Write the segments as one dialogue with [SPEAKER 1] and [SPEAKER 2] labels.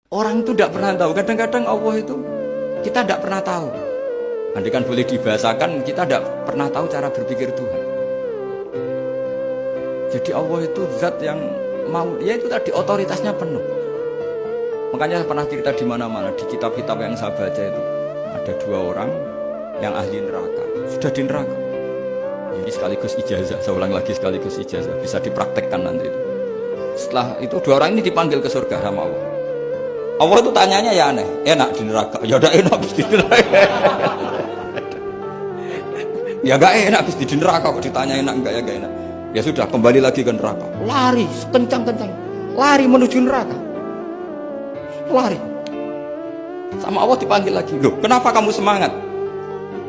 [SPEAKER 1] Orang itu tidak pernah tahu. Kadang-kadang Allah itu kita tidak pernah tahu. Andai kan boleh dibahasakan, kita tidak pernah tahu cara berpikir Tuhan. Jadi Allah itu zat yang mau, ya itu tadi otoritasnya penuh. Makanya saya pernah cerita di mana-mana, di kitab-kitab yang saya baca itu ada 2 orang yang ahli neraka, sudah di neraka. Ini sekaligus ijazah, saya ulang lagi sekaligus ijazah, bisa dipraktekkan nanti itu. Setelah itu 2 orang ini dipanggil ke surga sama Allah. Allah itu tanyanya ya aneh, enak di neraka, ya udah enak di neraka. Ya gak enak di neraka, kok ditanya enak enggak ya gak enak. Ya sudah, kembali lagi ke neraka. Lari kencang-kencang, lari menuju neraka. Lari. Sama Allah dipanggil lagi. Loh, kenapa kamu semangat?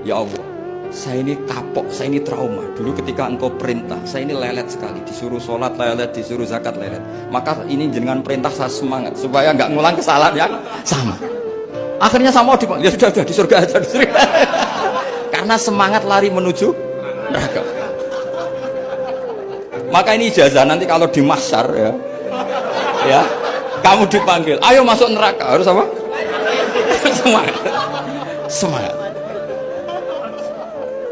[SPEAKER 1] Ya Allah, saya ini kapok, saya ini trauma. Dulu ketika engkau perintah, saya ini lelet sekali. Disuruh sholat lelet, disuruh zakat lelet. Maka ini dengan perintah saya semangat supaya nggak ngulang kesalahan yang sama. Akhirnya sama Allah dipanggil. Ya sudah di surga aja, di surga. Karena semangat lari menuju neraka. Maka ini ijazah nanti kalau di mahsyar ya, kamu dipanggil, ayo masuk neraka, harus apa? Semangat, semangat,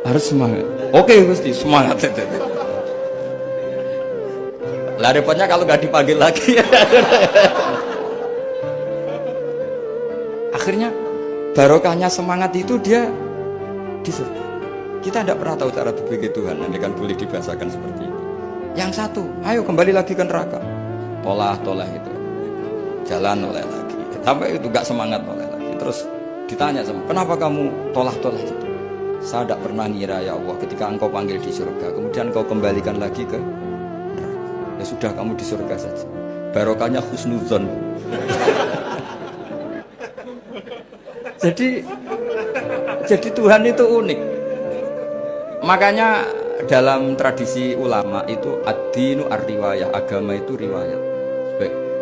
[SPEAKER 1] harus semangat. Oke Gusti, semangat. Lah repotnya kalau nggak dipanggil lagi. Akhirnya barokahnya semangat itu dia di surga. Kita tidak pernah tahu cara berpikir Tuhan, nanti kan boleh dibahasakan seperti itu. Yang satu, ayo kembali lagi ke neraka. Tolah itu. Jalan oleh lagi. Sampai itu gak semangat oleh lagi. Terus ditanya sama, kenapa kamu tolah gitu? Saya tidak pernah ngira ya Allah ketika engkau panggil di surga, kemudian engkau kembalikan lagi ke neraka. Ya sudah, kamu di surga saja. Barokahnya husnuzon. Jadi Tuhan itu unik. Makanya dalam tradisi ulama itu ad-dinu ar-riwayah, agama itu riwayat.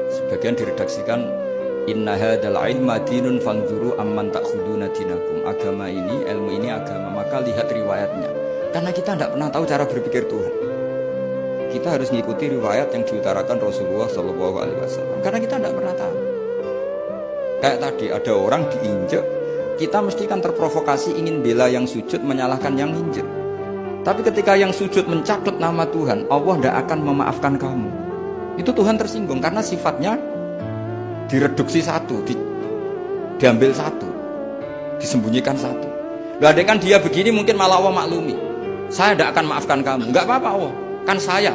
[SPEAKER 1] Sebagian diredaksikan inna hadzal ilma dinun fanzuru amman ta'khuduna dinakum. Agama ini, ilmu ini agama, maka lihat riwayatnya. Karena kita tidak pernah tahu cara berpikir Tuhan. Kita harus mengikuti riwayat yang diutarakan Rasulullah SAW. Karena kita tidak pernah tahu. Kayak tadi ada orang diinjek, kita mesti kan terprovokasi ingin bela yang sujud menyalahkan yang injek. Tapi ketika yang sujud mencatut nama Tuhan, Allah tidak akan memaafkan kamu. Itu Tuhan tersinggung karena sifatnya direduksi satu, diambil satu, disembunyikan satu. Gak ada kan dia begini mungkin malah Allah maklumi. Saya tidak akan maafkan kamu. Enggak apa-apa Allah, kan saya.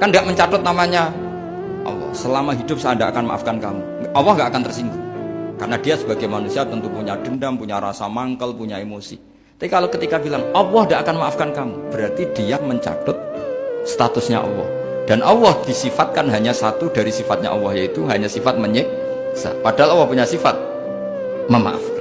[SPEAKER 1] Kan tidak mencatut namanya Allah. Selama hidup saya tidak akan maafkan kamu. Allah gak akan tersinggung. Karena dia sebagai manusia tentu punya dendam, punya rasa mangkal, punya emosi. Tapi kalau ketika bilang Allah tidak akan maafkan kamu, berarti dia mencatut statusnya Allah. Dan Allah disifatkan hanya satu dari sifatnya Allah, yaitu hanya sifat menyiksa. Padahal Allah punya sifat memaafkan.